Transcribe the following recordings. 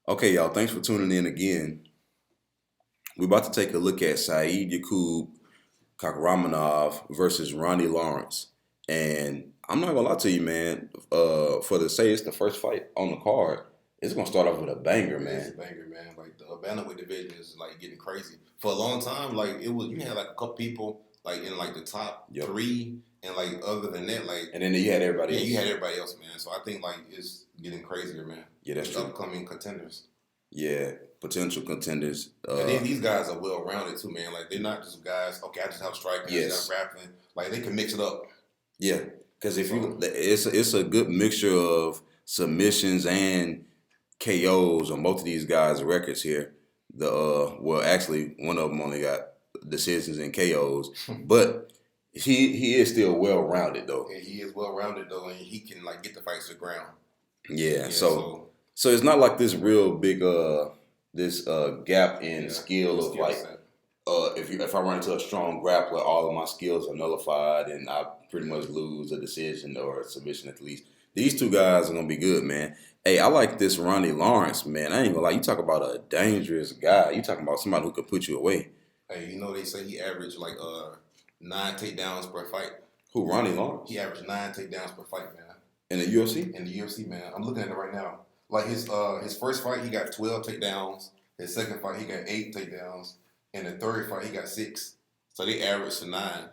Okay, y'all, thanks for tuning in again. We're about to take a look at Saidyokub Kakhramonov versus Ronnie Lawrence. And I'm not gonna lie to you, man. For the say it's the first fight on the card, it's gonna start off with a banger, man. It's a banger, man. Like the bantamweight division is like getting crazy. For a long time, like it was, you had like a couple people like in like the top three, and like other than that, like and then you had everybody else. You had everybody else, man. So I think like it's getting crazier, man. Yeah, that's true. Upcoming contenders. Yeah, potential contenders. And then these guys are well rounded too, man. Like they're not just guys. Okay, I just have striking. I just have rapping. Like they can mix it up. Yeah, because if you, it's a good mixture of submissions and KOs on both of these guys' records here. Well, actually, one of them only got decisions and KOs, but he is still well rounded though. Yeah, he is well rounded though, and he can like get the fights to the ground. Yeah, so it's not like this real big gap in skill of like if I run into a strong grappler, all of my skills are nullified and I pretty much lose a decision or a submission at least. These two guys are gonna be good, man. Hey, I like this Ronnie Lawrence, man. I ain't gonna lie. You talk about a dangerous guy. You talking about somebody who could put you away. Hey, you know they say he averaged like 9 takedowns per fight. Who, Ronnie Lawrence? He averaged 9 takedowns per fight, man. In the UFC? In the UFC, man. I'm looking at it right now. Like his first fight, he got 12 takedowns. His second fight, he got 8 takedowns. And the third fight, he got 6. So they averaged to 9.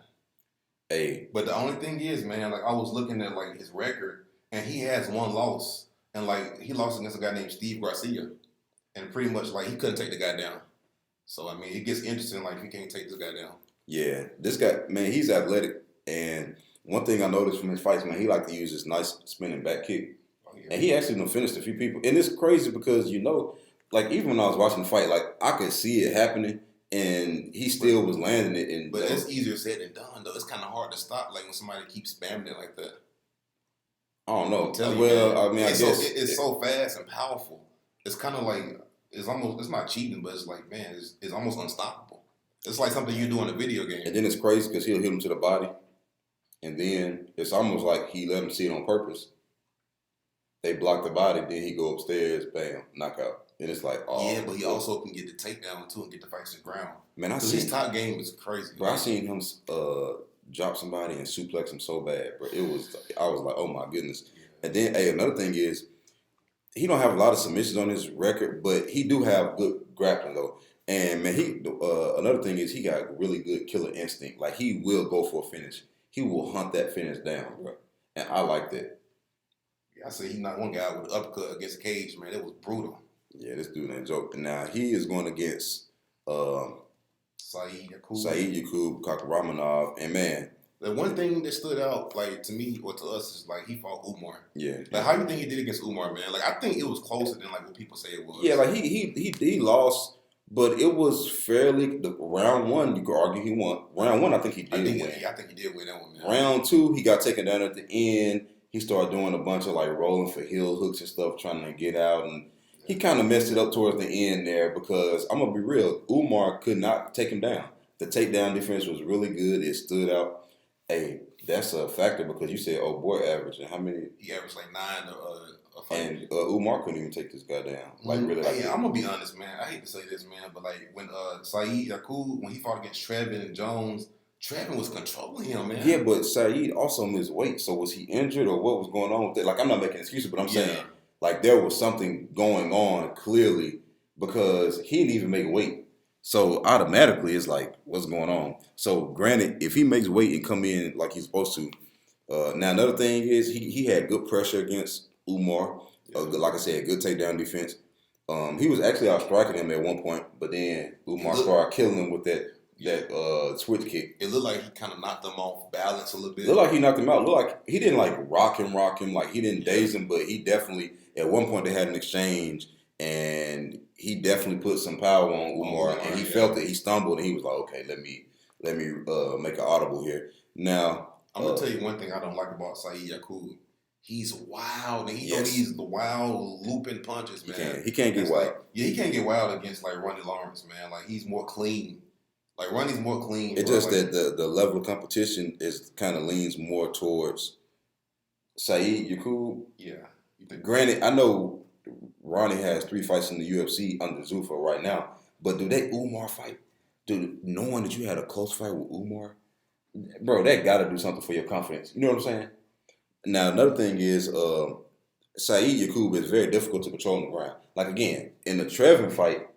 Hey. But the only thing is, man, like I was looking at like his record, and he has one loss. And like he lost against a guy named Steve Garcia. And pretty much like he couldn't take the guy down. So I mean it gets interesting like if he can't take this guy down. Yeah. This guy, man, he's athletic. And one thing I noticed from his fights, man, he like to use this nice spinning back kick. And he actually done finished a few people. And it's crazy because, you know, like even when I was watching the fight, like I could see it happening and he still was landing it. But it's easier said than done, though. It's kind of hard to stop like when somebody keeps spamming it like that. I don't know. Well, I mean, I guess it's so fast and powerful. It's kind of like, it's not cheating, but it's like, man, it's almost unstoppable. It's like something you do in a video game. And then it's crazy because he'll hit him to the body. And then it's almost like he let him see it on purpose. They block the body, then he go upstairs, bam, knockout. And it's like, oh. Yeah, but he also can get the takedown too and get the fights to the ground. Man, his top game is crazy. Bro, I seen him drop somebody and suplex him so bad, bro. I was like, oh my goodness. Yeah. And then, hey, another thing is, he don't have a lot of submissions on his record, but he do have good grappling though. And man, another thing is he got really good killer instinct. Like he will go for a finish. He will hunt that finish down, bro. And I like that. I say he knocked one guy with an uppercut against the cage, man. It was brutal. Yeah, this dude ain't joking. Now, he is going against Saidyokub Kakhramonov. And, man. The one thing that stood out, like, to me or to us is, like, he fought Umar. Yeah. Like, how do you think he did against Umar, man? Like, I think it was closer than, like, what people say it was. Yeah, like, he lost, but it was fairly, round one, you could argue he won. Round one, I think he did win. Yeah, I think he did win that one, man. Round two, he got taken down at the end. He started doing a bunch of, like, rolling for heel hooks and stuff, trying to get out. And he kind of messed it up towards the end there because, I'm going to be real, Umar could not take him down. The takedown defense was really good. It stood out. Hey, that's a factor because you said, oh, boy, averaging how many? He averaged, like, 9 a fight. And Umar couldn't even take this guy down. Like, really. Like, I'm going to be honest, man. I hate to say this, man, but, like, when Saidyokub, when he fought against Trevin and Jones, Trevin was controlling him, man. Yeah, but Saeed also missed weight. So was he injured or what was going on with it? Like, I'm not making excuses, but I'm saying, like, there was something going on clearly because he didn't even make weight. So automatically, it's like, what's going on? So granted, if he makes weight and come in like he's supposed to, now another thing is he had good pressure against Umar. Like I said, good takedown defense. He was actually out striking him at one point, but then Umar started killing him with that switch kick. It looked like he kind of knocked him off balance a little bit. Looked like he knocked him out. Looked like he didn't like rock him. Like he didn't daze him, but he definitely at one point they had an exchange, and he definitely put some power on Umar, and he felt it. He stumbled, and he was like, "Okay, let me make an audible here." Now, I'm gonna tell you one thing I don't like about Saidyokub. he's wild. And Yes. he's the wild looping punches, man. He can't get wild. He can't get wild against like Ronnie Lawrence, man. Like he's more clean. Like Ronnie's more clean. It's just that the level of competition is kind of leans more towards Saidyokub. Yeah. Granted, I know Ronnie has 3 fights in the UFC under Zuffa right now, but do they Umar fight? Dude, knowing that you had a close fight with Umar, bro, that got to do something for your confidence. You know what I'm saying? Now, another thing is Saidyokub is very difficult to control on the ground. Like, again, in the Trevin fight,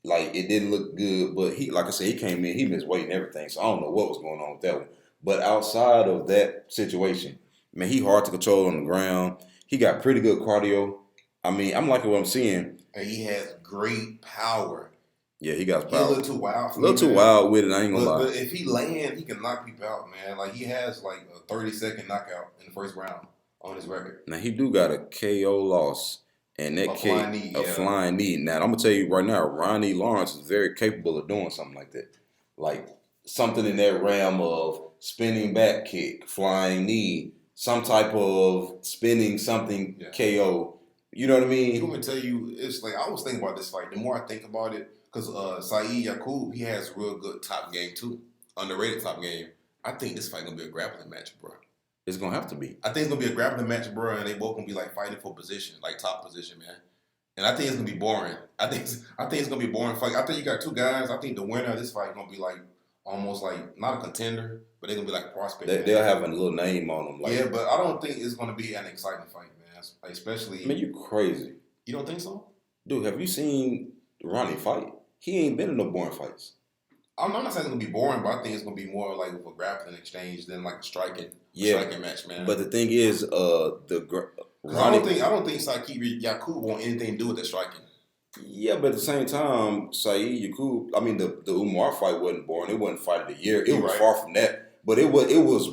like, it didn't look good, but he, like I said, he came in, he missed weight and everything, so I don't know what was going on with that one. But outside of that situation, man, he hard to control on the ground. He got pretty good cardio. I mean, I'm liking what I'm seeing. And he has great power. Yeah, he got power. He's a little too wild. A little too wild with it, I ain't gonna lie. But if he land, he can knock people out, man. Like, he has, like, a 30-second knockout in the first round on his record. Now, he do got a KO loss. And that flying knee. Now, I'm going to tell you right now, Ronnie Lawrence is very capable of doing something like that. Like, something in that realm of spinning back kick, flying knee, some type of spinning something KO. You know what I mean? I'm going to tell you, it's like, I was thinking about this fight. The more I think about it, because Saidyokub, he has real good top game, too. Underrated top game. I think this fight going to be a grappling match, bro. It's going to have to be. I think it's going to be a grappling match, bro, and they both going to be, like, fighting for position, like top position, man. And I think it's going to be boring. I think it's going to be a boring fight. I think you got 2 guys. I think the winner of this fight is going to be, like, almost like, not a contender, but they're going to be, like, a prospect. They'll have a little name on them. Like, yeah, but I don't think it's going to be an exciting fight, man. Like, especially... Man, you crazy. You don't think so? Dude, have you seen Ronnie fight? He ain't been in no boring fights. I'm not saying it's going to be boring, but I think it's going to be more like a grappling exchange than, like, a striking match, man. But the thing is, Ronnie, I don't think Saidyokub want anything to do with the striking. Yeah, but at the same time, Saidyokub, I mean, the Umar fight wasn't boring. It wasn't fight of the year. It was far from that. But it was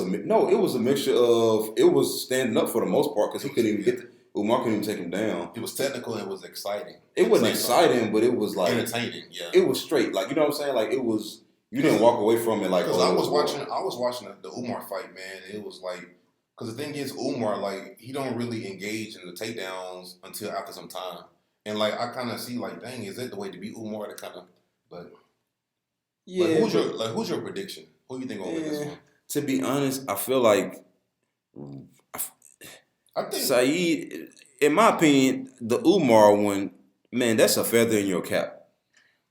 a mixture of, it was standing up for the most part because he couldn't even Umar couldn't even take him down. It was technical and it was exciting. It wasn't exciting, but it was like entertaining. Yeah, it was straight. Like, you know what I'm saying? Like, it was. You didn't walk away from it like. Because I was watching the Umar fight, man. And it was like, because the thing is, Umar, like, he don't really engage in the takedowns until after some time, and like I kind of see like, dang, is that the way to beat Umar? To kind of, but yeah. Like, who's your prediction? Who do you think will win this one? To be honest, I feel like. I think Saeed, in my opinion, the Umar one, man, that's a feather in your cap.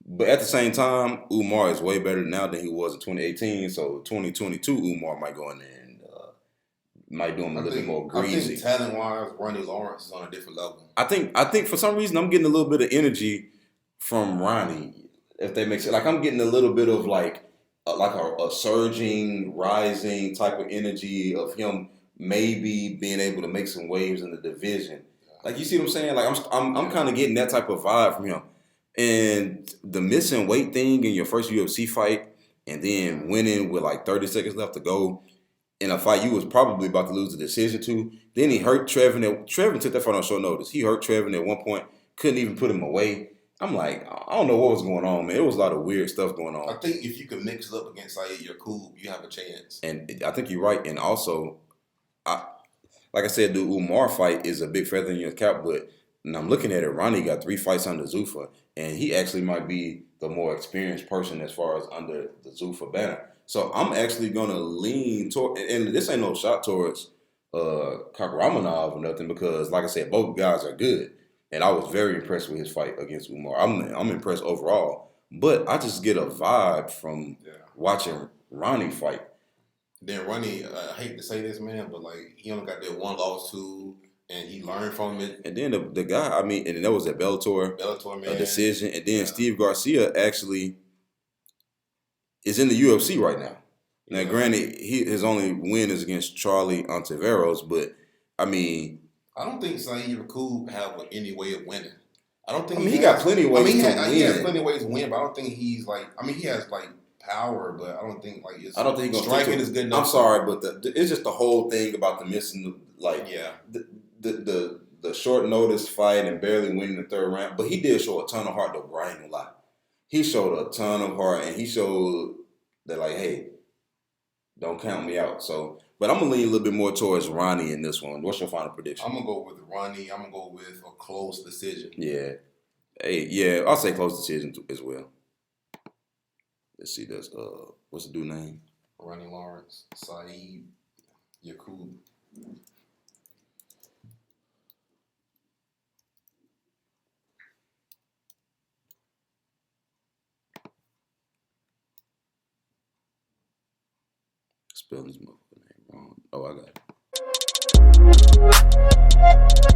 But at the same time, Umar is way better now than he was in 2018. So 2022, Umar might go in there and might do him a little bit more greasy. I think talent-wise, Ronnie Lawrence is on a different level. I think for some reason I'm getting a little bit of energy from Ronnie, if that makes sense. Like, I'm getting a little bit of like a surging, rising type of energy of him. Maybe being able to make some waves in the division. Like, you see what I'm saying? Like, I'm kind of getting that type of vibe from him. And the missing weight thing in your first UFC fight and then winning with like 30 seconds left to go in a fight you was probably about to lose the decision to. Then he hurt Trevin. Trevin took that fight on short notice. He hurt Trevin at one point. Couldn't even put him away. I'm like, I don't know what was going on, man. It was a lot of weird stuff going on. I think if you could mix it up against Saidyokub, you have a chance. And I think you're right. And also, like I said, the Umar fight is a big feather in your cap, but I'm looking at it. Ronnie got 3 fights under Zuffa, and he actually might be the more experienced person as far as under the Zuffa banner. So I'm actually gonna lean toward, and this ain't no shot towards Kakhramonov or nothing, because like I said, both guys are good, and I was very impressed with his fight against Umar. I'm impressed overall, but I just get a vibe from watching Ronnie fight. Then Ronnie, I hate to say this, man, but like, he only got that one loss too, and he learned from it. And then the guy, I mean, and that was at Bellator, man, a decision. And then Steve Garcia actually is in the UFC right now. Now, granted, his only win is against Charlie Ontiveros, but I mean, I don't think Saidyokub have any way of winning. I don't think. I mean, he got plenty of ways to win. He has plenty of ways to win, but I don't think he's like. I mean, he has like power, but I don't think like it's. I don't think striking is good enough. I'm sorry, but it's just the whole thing about the missing, like the short notice fight and barely winning the third round. But he did show a ton of heart, though, bro. I ain't gonna lie. He showed a ton of heart, and he showed that, like, hey, don't count me out. So, But I'm gonna lean a little bit more towards Ronnie in this one. What's your final prediction? I'm gonna go with Ronnie. I'm gonna go with a close decision. Yeah. Hey, yeah, I'll say close decision as well. Let's see, that's what's the dude name? Ronnie Lawrence, Saidyokub. Spelling his motherfucking name wrong. Oh, I got it.